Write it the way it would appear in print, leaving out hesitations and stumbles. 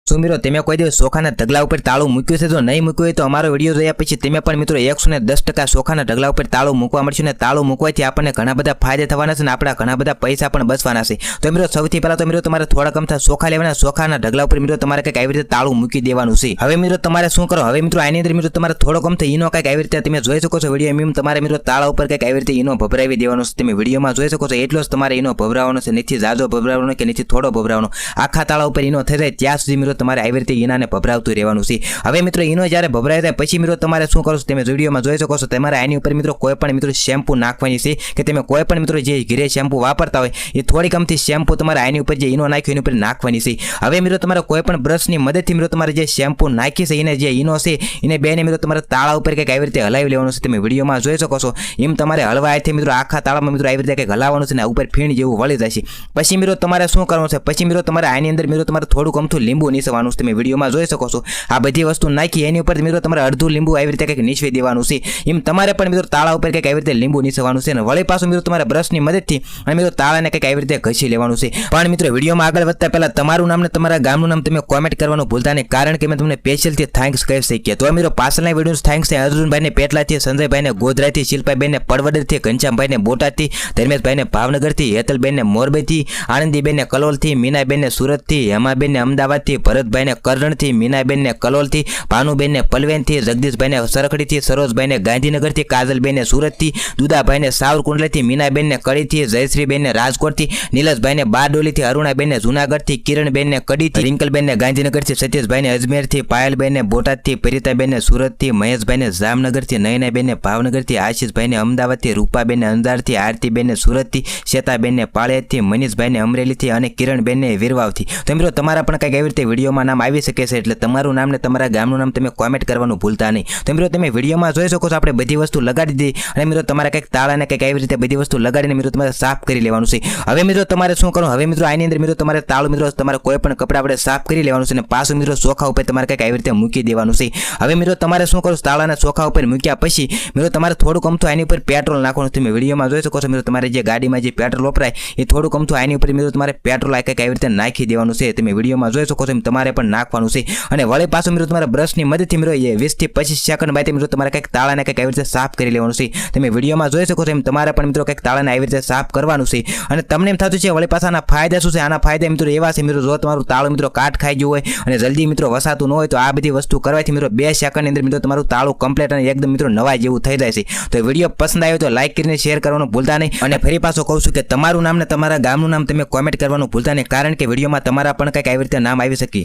શું મિત્રો તમે કોઈ દિવસ સોખાના ઢગલા ઉપર તાળું મૂક્યું છે? જો નહીં મૂક્યું હોય તો અમારો વિડીયો જોયા પછી તમે પણ મિત્રો 110% સોખાના ઢગલા ઉપર તાળું મૂકવા મળશે અને તાળું મૂકવાથી આપણને ઘણા બધા ફાયદા થવાના છે અને આપણા ઘણા બધા પૈસા પણ બચવાના છે। તો મિત્રો સૌથી પહેલા તો મિત્રો તમારે થોડા કમથા સોખા લેવાના, સોખાના ઢગલા ઉપર મિત્રો તમારે કંઈક આવી રીતે તાળું મૂકી દેવાનું છે। હવે મિત્રો તમારે શું કરો, હવે મિત્રો આની અંદર મિત્રો તમારે થોડો કમથો ઈનો કંઈક આવી રીતે તમે જોઈ શકો છો વિડીયો એમ તમારે મિત્રો તાળા ઉપર કંઈક આવી રીતે ઈનો ભભરાવી દેવાનો છે। તમે વિડીયોમાં જોઈ શકો છો એટલો જ તમારે ઈનો ભભરાવાનો છે, નીચે જાજો ભભરાવાનો કે નીચે થોડો ભભરાવાનો, આખા તાળા ઉપર ઈનો થઈ જાય ત્યાં સુધી મિત્રો તમારે આવી રીતે ઈનાને ભભરાવતું રહેવાનું છે। હવે મિત્રો ઈનો જ્યારે ભભરાઈ જાય પછી મિત્રો તમારે શું કરો છો તમે વિડીયોમાં જોઈ શકો છો, તમારે આની ઉપર મિત્રો કોઈ પણ મિત્રો શેમ્પુ નાખવાની છે કે તમે કોઈ પણ મિત્રો જે ઘરે શેમ્પુ વાપરતા હોય એ થોડી કમથી શેમ્પુ તમારે આની ઉપર જે ઈનો નાખ્યો એની ઉપર નાખવાની છે। હવે મિત્રો તમારે કોઈ પણ બ્રશની મદદથી મિત્રો તમારે જે શેમ્પુ નાખી છે એને જે ઈનો છે એને બેને મિત્રો તમારે તાળા ઉપર કંઈક આવી રીતે હલાવી લેવાનું છે। તમે વિડીયોમાં જોઈ શકો છો એમ તમારે હળવાથી મિત્રો આખા તાળામાં મિત્રો આવી રીતે કંઈક હલાવવાનું છે ને ઉપર ફીણ જેવું વળી જશે। પછી મિત્રો તમારે શું કરવાનું છે, પછી મિત્રો તમારે આની અંદર મિત્રો તમારે થોડું કમથું લીંબુ નીસવાનું છે। તમે વિડીયોમાં જોઈ શકો છો આ બધી વસ્તુ નાખી એની ઉપર મિત્રો તમારે અડધું લીંબુ આવી રીતે કંઈક નીચવી દેવાનું છે। એમ તમારે પણ મિત્રો તાળા ઉપર કંઈક આવી રીતે લીંબુ નીસવાનું છે અને વળી પાછું મિત્રો તમારે બ્રશની મદદથી અને મિત્રો તાળાને કંઈક આવી રીતે ઘસી લેવાનું છે। પણ મિત્રો વિડીયોમાં આગળ વધતા પહેલા તમારું નામ ને તમારા ગામનું નામ તમે કોમેન્ટ કરવાનું ભૂલતા નહીં, કારણ કે મેં તમને સ્પેશિયલથી થેન્ક્સ કહી શકીએ। તો મિત્રો પાછળના વિડીયો થેન્ક્સ છે અર્જુનભાઈને પેટલાથી, સંજયભાઈને ગોધરાથી, શિલ્પાભાઈને પડવડથી, ઘનશ્યામભાઈને બોટાદથી, ધર્મેશભાઈને ભાવનગરથી, હેતલબેનને મોરબીથી, આનંદીબેનને કલોલથી, મીનાબેનને સુરતથી, હેમાબેનને અમદાવાદથી, ભરતભાઈને કરણથી, મીનાબેનને કલોલથી, ભાનુબેનને પલવેનથી, જગદીશભાઈને સરખડીથી, સરોજભાઈને ગાંધીનગરથી, કાજલબેનને સુરતથી, દુદાભાઈને સાવરકુંડલાથી, મીનાબેનને કડીથી, જયશ્રીબેનને રાજકોટથી, નીલજભાઈને બારડોલીથી, અરુણાબેનને જૂનાગઢથી, કિરણબેનને કડીથી, રિંકલબેનને ગાંધીનગરથી, સતીશભાઈને અજમેરથી, પાયલબેનને બોટાદથી, પરિતાબેનને સુરતથી, મહેશભાઈને જામનગરથી, નયનાબેનને ભાવનગરથી, આશીષભાઈને અમદાવાદથી, રૂપાબેનને અંજારથી, આરતીબેનને સુરતથી, શ્વેતાબેનને પાળિયાદથી, મનીષભાઈને અમરેલીથી અને કિરણબેનને વિરવાવથી। તો મિત્રો તમારા પણ કંઈક આવી રીતે વિડીયોમાં નામ આવી શકે છે, એટલે તમારું નામ ને તમારા ગામનું નામ તમે કોમેન્ટ કરવાનું ભૂલતા નહીં। તો મિત્રો તમે વિડીયોમાં જોઈ શકો છો આપણે બધી વસ્તુ લગાડી દીધી અને મિત્રો તમારે કંઈક તાળાને કંઈક આવી રીતે બધી વસ્તુ લગાડીને મિત્રો તમારે સાફ કરી લેવાનું છે। હવે મિત્રો તમારે શું કરવું, હવે મિત્રો આની અંદર મિત્રો તમારે તાળું મિત્રો તમારે કોઈ પણ કપડા આપણે સાફ કરી લેવાનું છે અને પાછું મિત્રો ચોખા ઉપર તમારે કંઈક આવી રીતે મૂકી દેવાનું છે। હવે મિત્રો તમારે શું કરવું, તાળાના ચોખા ઉપર મૂક્યા પછી મિત્રો તમારે થોડું કમથું આની ઉપર પેટ્રોલ નાખવાનું છે। તમે વિડીયોમાં જોઈ શકો છો મિત્રો તમારે જે ગાડીમાં જે પેટ્રોલ વપરાય એ થોડું કમથું આની ઉપર મિત્રો તમારે પેટ્રોલ કંઈક આવી રીતે નાખી દેવાનું છે। તમે વિડીયોમાં જોઈ શકો છો એમ તમારે પણ નાખવાનું છે અને વળી પાછું મિત્રો તમારા બ્રશની મદદથી મિત્રો 20 થી 25 સેકન્ડ બાદ મિત્રો તમારે કંઈક તાળાને કંઈક આવી રીતે સાફ કરી લેવાનું છે। તમે વિડીયોમાં જોઈ શકો છો એમ તમારે પણ મિત્રો કંઈક તાળાને આવી રીતે સાફ કરવાનું છે અને તમને એમ થતું છે વળી પાછા આના ફાયદા શું છે, આના ફાયદા મિત્રો એવા છે મિત્રો જો તમારું તાળું મિત્રો કાટ ખાઈ ગયું હોય અને જલ્દી મિત્રો વસાતું ન હોય તો આ બધી વસ્તુ કરવાથી મિત્રો 2 સેકન્ડની અંદર મિત્રો તમારું તાળું કમ્પ્લીટ અને એકદમ મિત્રો નવા જેવું થઈ જાય છે। તો વિડીયો પસંદ આવ્યો તો લાઈક કરીને શેર કરવાનું ભૂલતા નહીં અને ફરી પાછો કહું છું કે તમારું નામ ને તમારા ગામનું નામ તમે કોમેન્ટ કરવાનું ભૂલતા નહીં, કારણ કે વિડીયોમાં તમારા પણ કંઈક આવી રીતે નામ આવી શકે।